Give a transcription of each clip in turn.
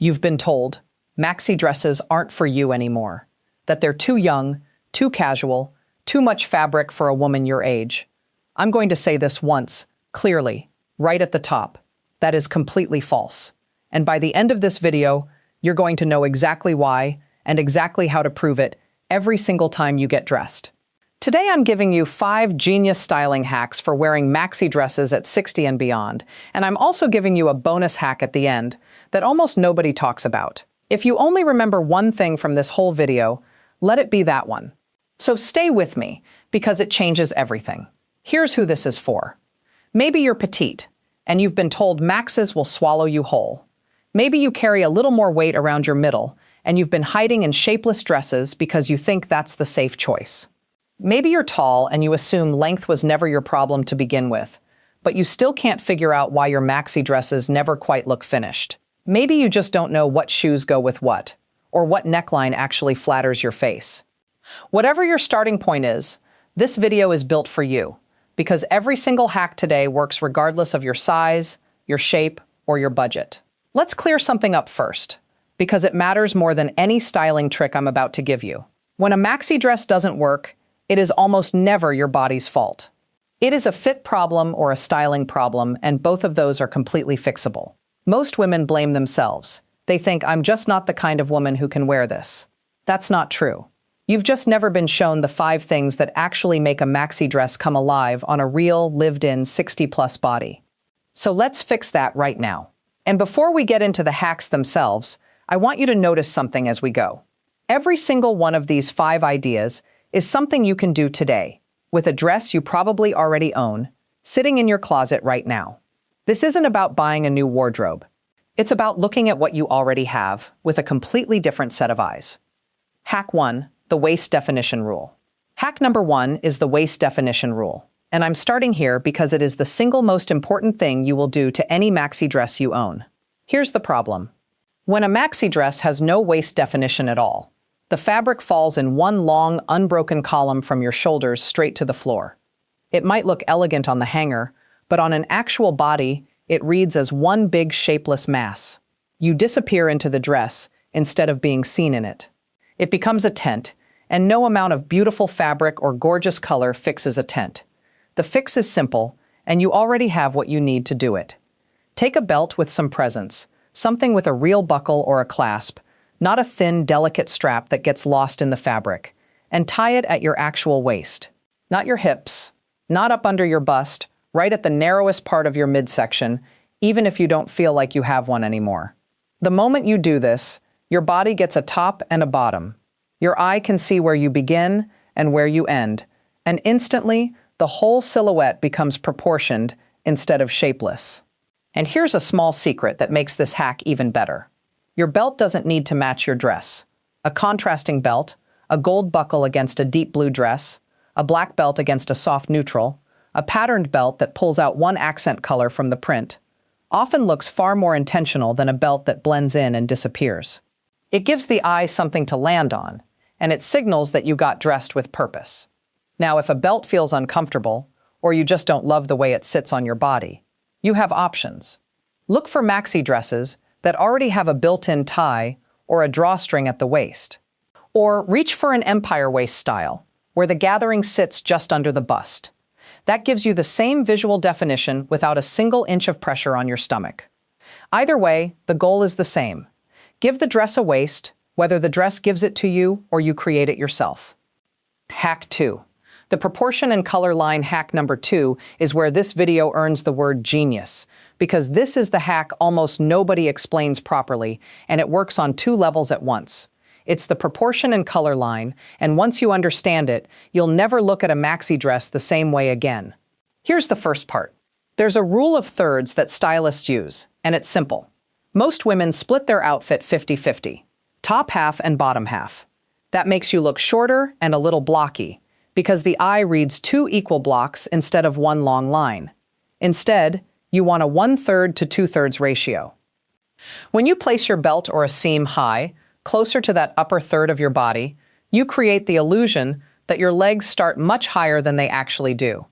You've been told maxi dresses aren't for you anymore, that they're too young, too casual, too much fabric for a woman your age. I'm going to say this once, clearly, right at the top. That is completely false. And by the end of this video, you're going to know exactly why and exactly how to prove it every single time you get dressed. Today I'm giving you 5 genius styling hacks for wearing maxi dresses at 60 and beyond, and I'm also giving you a bonus hack at the end that almost nobody talks about. If you only remember one thing from this whole video, let it be that one. So stay with me, because it changes everything. Here's who this is for. Maybe you're petite, and you've been told maxes will swallow you whole. Maybe you carry a little more weight around your middle, and you've been hiding in shapeless dresses because you think that's the safe choice. Maybe you're tall and you assume length was never your problem to begin with, but you still can't figure out why your maxi dresses never quite look finished. Maybe you just don't know what shoes go with what, or what neckline actually flatters your face. Whatever your starting point is, this video is built for you, because every single hack today works regardless of your size, your shape, or your budget. Let's clear something up first, because it matters more than any styling trick I'm about to give you. When a maxi dress doesn't work, it is almost never your body's fault. It is a fit problem or a styling problem, and both of those are completely fixable. Most women blame themselves. They think, I'm just not the kind of woman who can wear this. That's not true. You've just never been shown the 5 things that actually make a maxi dress come alive on a real, lived-in 60-plus body. So let's fix that right now. And before we get into the hacks themselves, I want you to notice something as we go. Every single one of these 5 ideas is something you can do today, with a dress you probably already own, sitting in your closet right now. This isn't about buying a new wardrobe. It's about looking at what you already have with a completely different set of eyes. Hack 1, the waist definition rule. Hack number 1 is the waist definition rule, and I'm starting here because it is the single most important thing you will do to any maxi dress you own. Here's the problem. When a maxi dress has no waist definition at all, the fabric falls in one long, unbroken column from your shoulders straight to the floor. It might look elegant on the hanger, but on an actual body, it reads as one big shapeless mass. You disappear into the dress instead of being seen in it. It becomes a tent, and no amount of beautiful fabric or gorgeous color fixes a tent. The fix is simple, and you already have what you need to do it. Take a belt with some presence, something with a real buckle or a clasp, not a thin, delicate strap that gets lost in the fabric, and tie it at your actual waist. Not your hips, not up under your bust, right at the narrowest part of your midsection, even if you don't feel like you have one anymore. The moment you do this, your body gets a top and a bottom. Your eye can see where you begin and where you end, and instantly, the whole silhouette becomes proportioned instead of shapeless. And here's a small secret that makes this hack even better. Your belt doesn't need to match your dress. A contrasting belt, a gold buckle against a deep blue dress, a black belt against a soft neutral, a patterned belt that pulls out one accent color from the print, often looks far more intentional than a belt that blends in and disappears. It gives the eye something to land on, and it signals that you got dressed with purpose. Now, if a belt feels uncomfortable, or you just don't love the way it sits on your body, you have options. Look for maxi dresses that already have a built-in tie or a drawstring at the waist. Or reach for an empire waist style, where the gathering sits just under the bust. That gives you the same visual definition without a single inch of pressure on your stomach. Either way, the goal is the same. Give the dress a waist, whether the dress gives it to you or you create it yourself. Hack 2. The proportion and color line hack number 2 is where this video earns the word genius, because this is the hack almost nobody explains properly, and it works on 2 levels at once. It's the proportion and color line, and once you understand it, you'll never look at a maxi dress the same way again. Here's the first part. There's a rule of thirds that stylists use, and it's simple. Most women split their outfit 50-50, top half and bottom half. That makes you look shorter and a little blocky, because the eye reads 2 equal blocks instead of one long line. Instead, you want a 1/3 to 2/3 ratio. When you place your belt or a seam high, closer to that upper third of your body, you create the illusion that your legs start much higher than they actually do.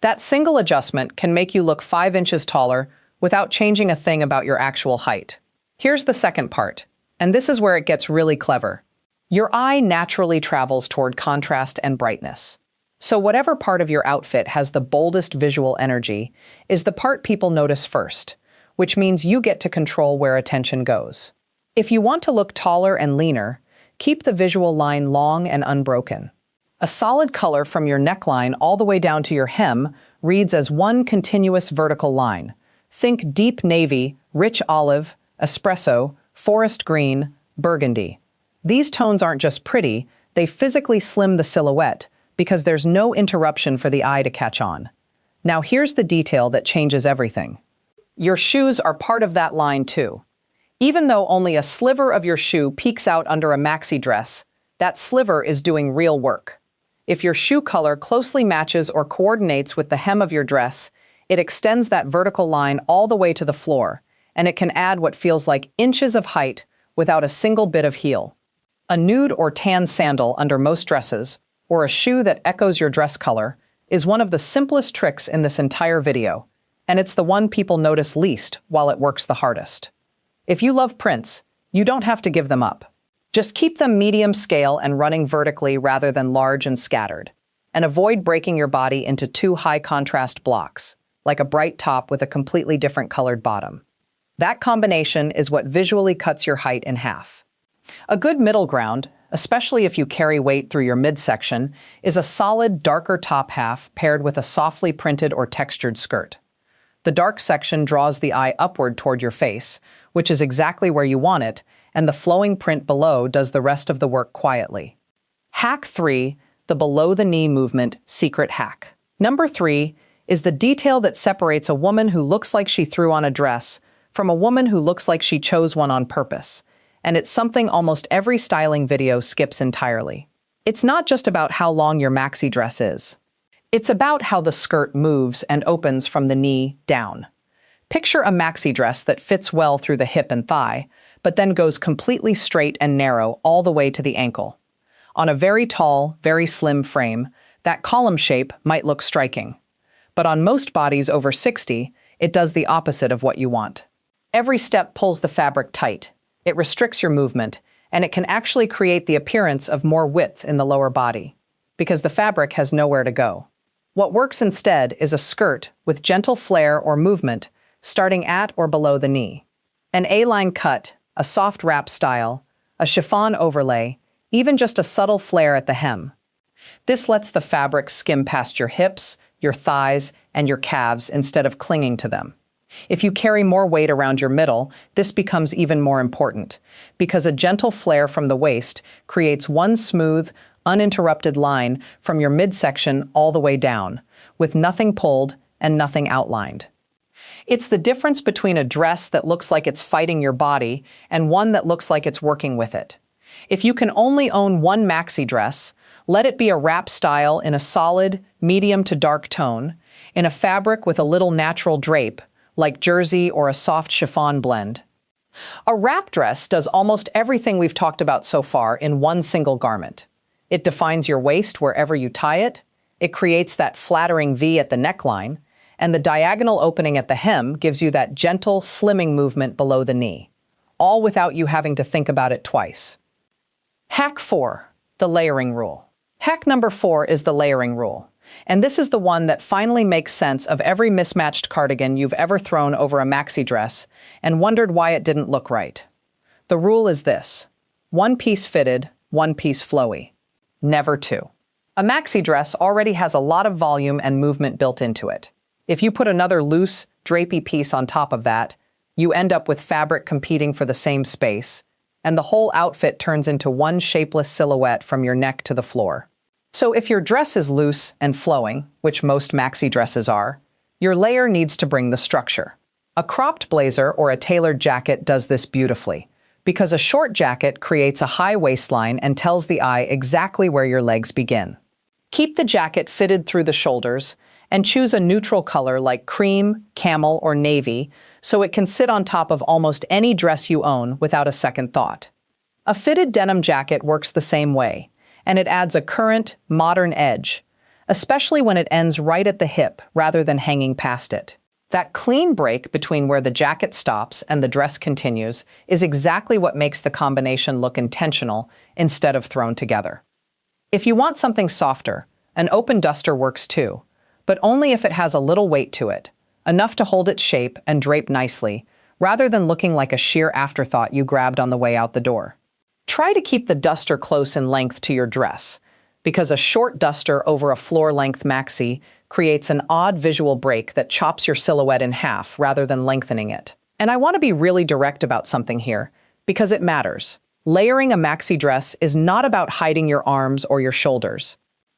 That single adjustment can make you look 5 inches taller without changing a thing about your actual height. Here's the second part, and this is where it gets really clever. Your eye naturally travels toward contrast and brightness. So whatever part of your outfit has the boldest visual energy is the part people notice first, which means you get to control where attention goes. If you want to look taller and leaner, keep the visual line long and unbroken. A solid color from your neckline all the way down to your hem reads as one continuous vertical line. Think deep navy, rich olive, espresso, forest green, burgundy. These tones aren't just pretty, they physically slim the silhouette because there's no interruption for the eye to catch on. Now here's the detail that changes everything. Your shoes are part of that line too. Even though only a sliver of your shoe peeks out under a maxi dress, that sliver is doing real work. If your shoe color closely matches or coordinates with the hem of your dress, it extends that vertical line all the way to the floor, and it can add what feels like inches of height without a single bit of heel. A nude or tan sandal under most dresses, or a shoe that echoes your dress color, is one of the simplest tricks in this entire video, and it's the one people notice least while it works the hardest. If you love prints, you don't have to give them up. Just keep them medium scale and running vertically rather than large and scattered. And avoid breaking your body into two high-contrast blocks, like a bright top with a completely different colored bottom. That combination is what visually cuts your height in half. A good middle ground, especially if you carry weight through your midsection, is a solid, darker top half paired with a softly printed or textured skirt. The dark section draws the eye upward toward your face, which is exactly where you want it, and the flowing print below does the rest of the work quietly. Hack 3, the below-the-knee movement secret hack. Number 3 is the detail that separates a woman who looks like she threw on a dress from a woman who looks like she chose one on purpose, and it's something almost every styling video skips entirely. It's not just about how long your maxi dress is. It's about how the skirt moves and opens from the knee down. Picture a maxi dress that fits well through the hip and thigh, but then goes completely straight and narrow all the way to the ankle. On a very tall, very slim frame, that column shape might look striking. But on most bodies over 60, it does the opposite of what you want. Every step pulls the fabric tight. It restricts your movement, and it can actually create the appearance of more width in the lower body, because the fabric has nowhere to go. What works instead is a skirt with gentle flare or movement starting at or below the knee. An A-line cut, a soft wrap style, a chiffon overlay, even just a subtle flare at the hem. This lets the fabric skim past your hips, your thighs, and your calves instead of clinging to them. If you carry more weight around your middle, this becomes even more important, because a gentle flare from the waist creates one smooth, uninterrupted line from your midsection all the way down, with nothing pulled and nothing outlined. It's the difference between a dress that looks like it's fighting your body and one that looks like it's working with it. If you can only own one maxi dress, let it be a wrap style in a solid, medium to dark tone, in a fabric with a little natural drape, like jersey or a soft chiffon blend. A wrap dress does almost everything we've talked about so far in one single garment. It defines your waist wherever you tie it, it creates that flattering V at the neckline, and the diagonal opening at the hem gives you that gentle, slimming movement below the knee, all without you having to think about it twice. Hack 4, the layering rule. Hack number 4 is the layering rule, and this is the one that finally makes sense of every mismatched cardigan you've ever thrown over a maxi dress and wondered why it didn't look right. The rule is this: one piece fitted, one piece flowy. Never two. A maxi dress already has a lot of volume and movement built into it. If you put another loose, drapey piece on top of that, you end up with fabric competing for the same space, and the whole outfit turns into one shapeless silhouette from your neck to the floor. So if your dress is loose and flowing, which most maxi dresses are, your layer needs to bring the structure. A cropped blazer or a tailored jacket does this beautifully, because a short jacket creates a high waistline and tells the eye exactly where your legs begin. Keep the jacket fitted through the shoulders, and choose a neutral color like cream, camel, or navy so it can sit on top of almost any dress you own without a second thought. A fitted denim jacket works the same way, and it adds a current, modern edge, especially when it ends right at the hip rather than hanging past it. That clean break between where the jacket stops and the dress continues is exactly what makes the combination look intentional instead of thrown together. If you want something softer, an open duster works too, but only if it has a little weight to it, enough to hold its shape and drape nicely, rather than looking like a sheer afterthought you grabbed on the way out the door. Try to keep the duster close in length to your dress, because a short duster over a floor-length maxi creates an odd visual break that chops your silhouette in half rather than lengthening it. And I want to be really direct about something here, because it matters. Layering a maxi dress is not about hiding your arms or your shoulders.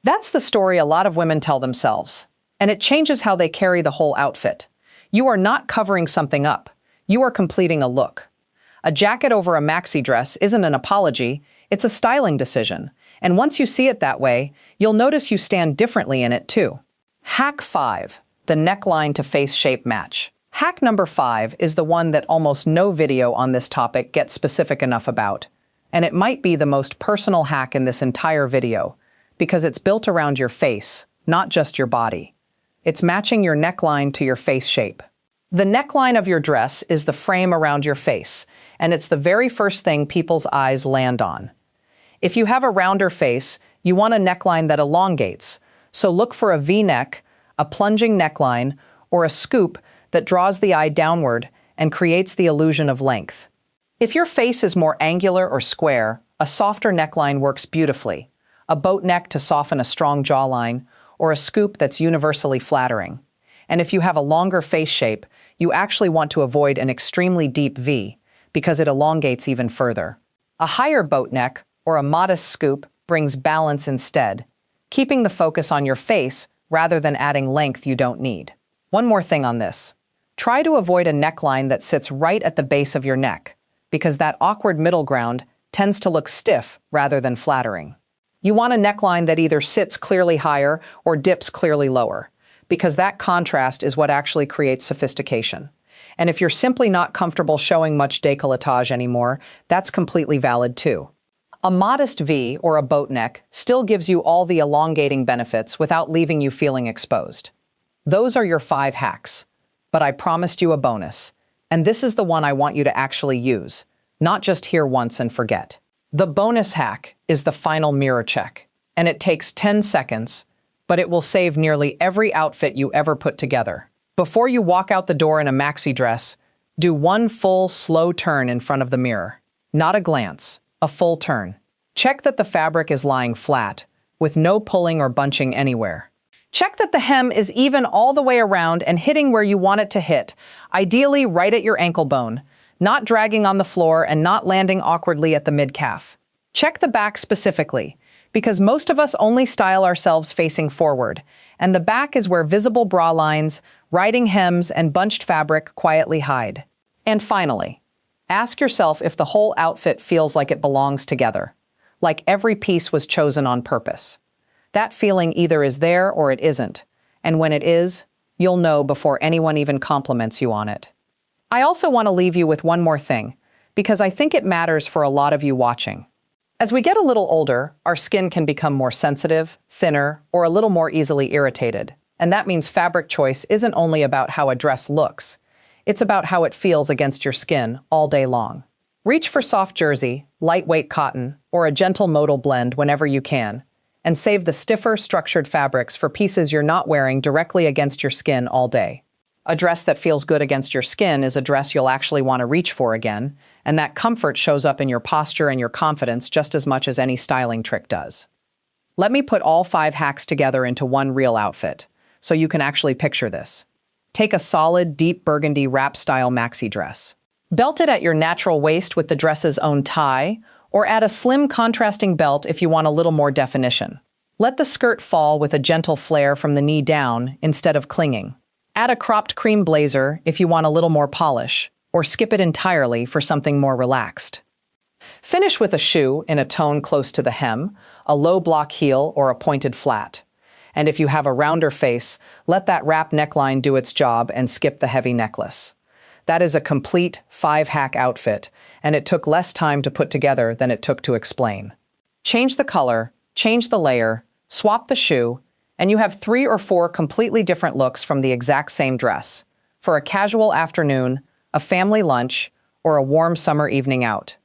That's the story a lot of women tell themselves, and it changes how they carry the whole outfit. You are not covering something up. You are completing a look. A jacket over a maxi dress isn't an apology, it's a styling decision. And once you see it that way, you'll notice you stand differently in it too. Hack 5, the neckline to face shape match. Hack number 5 is the one that almost no video on this topic gets specific enough about. And it might be the most personal hack in this entire video, because it's built around your face, not just your body. It's matching your neckline to your face shape. The neckline of your dress is the frame around your face, and it's the very first thing people's eyes land on. If you have a rounder face, you want a neckline that elongates, so look for a V-neck, a plunging neckline, or a scoop that draws the eye downward and creates the illusion of length. If your face is more angular or square, a softer neckline works beautifully, a boat neck to soften a strong jawline, or a scoop that's universally flattering. And if you have a longer face shape, you actually want to avoid an extremely deep V, because it elongates even further. A higher boat neck, or a modest scoop, brings balance instead, keeping the focus on your face rather than adding length you don't need. One more thing on this. Try to avoid a neckline that sits right at the base of your neck, because that awkward middle ground tends to look stiff rather than flattering. You want a neckline that either sits clearly higher or dips clearly lower, because that contrast is what actually creates sophistication. And if you're simply not comfortable showing much décolletage anymore, that's completely valid too. A modest V or a boat neck still gives you all the elongating benefits without leaving you feeling exposed. Those are your 5 hacks, but I promised you a bonus, and this is the one I want you to actually use, not just hear once and forget. The bonus hack is the final mirror check, and it takes 10 seconds, but it will save nearly every outfit you ever put together. Before you walk out the door in a maxi dress, do one full, slow turn in front of the mirror. Not a glance, a full turn. Check that the fabric is lying flat, with no pulling or bunching anywhere. Check that the hem is even all the way around and hitting where you want it to hit, ideally right at your ankle bone, not dragging on the floor and not landing awkwardly at the mid-calf. Check the back specifically, because most of us only style ourselves facing forward, and the back is where visible bra lines, riding hems, and bunched fabric quietly hide. And finally, ask yourself if the whole outfit feels like it belongs together, like every piece was chosen on purpose. That feeling either is there or it isn't, and when it is, you'll know before anyone even compliments you on it. I also want to leave you with one more thing, because I think it matters for a lot of you watching. As we get a little older, our skin can become more sensitive, thinner, or a little more easily irritated. And that means fabric choice isn't only about how a dress looks, it's about how it feels against your skin all day long. Reach for soft jersey, lightweight cotton, or a gentle modal blend whenever you can, and save the stiffer, structured fabrics for pieces you're not wearing directly against your skin all day. A dress that feels good against your skin is a dress you'll actually want to reach for again, and that comfort shows up in your posture and your confidence just as much as any styling trick does. Let me put all 5 hacks together into one real outfit, so you can actually picture this. Take a solid, deep burgundy wrap-style maxi dress. Belt it at your natural waist with the dress's own tie, or add a slim contrasting belt if you want a little more definition. Let the skirt fall with a gentle flare from the knee down instead of clinging. Add a cropped cream blazer if you want a little more polish, or skip it entirely for something more relaxed. Finish with a shoe in a tone close to the hem, a low block heel, or a pointed flat. And if you have a rounder face, let that wrap neckline do its job and skip the heavy necklace. That is a complete 5-hack outfit, and it took less time to put together than it took to explain. Change the color, change the layer, swap the shoe, and you have 3 or 4 completely different looks from the exact same dress. for a casual afternoon, a family lunch, or a warm summer evening out.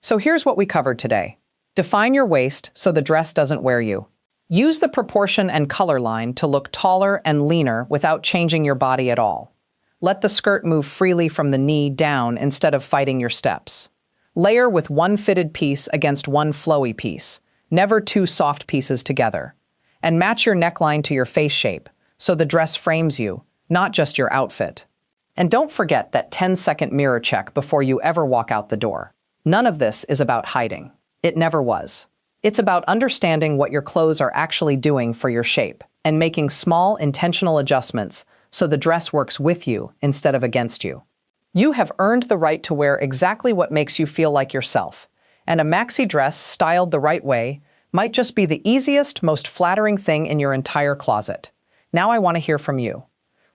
So here's what we covered today. Define your waist so the dress doesn't wear you. Use the proportion and color line to look taller and leaner without changing your body at all. Let the skirt move freely from the knee down instead of fighting your steps. Layer with one fitted piece against one flowy piece, never two soft pieces together. And match your neckline to your face shape, so the dress frames you, not just your outfit. And don't forget that 10-second mirror check before you ever walk out the door. None of this is about hiding. It never was. It's about understanding what your clothes are actually doing for your shape and making small, intentional adjustments so the dress works with you instead of against you. You have earned the right to wear exactly what makes you feel like yourself, and a maxi dress styled the right way might just be the easiest, most flattering thing in your entire closet. Now I want to hear from you.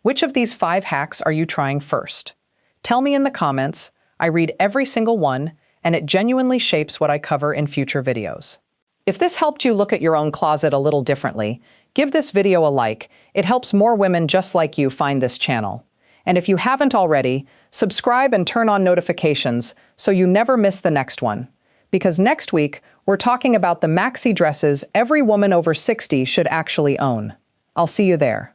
Which of these 5 hacks are you trying first? Tell me in the comments. I read every single one, and it genuinely shapes what I cover in future videos. If this helped you look at your own closet a little differently, give this video a like. It helps more women just like you find this channel. And if you haven't already, subscribe and turn on notifications so you never miss the next one. Because next week, we're talking about the maxi dresses every woman over 60 should actually own. I'll see you there.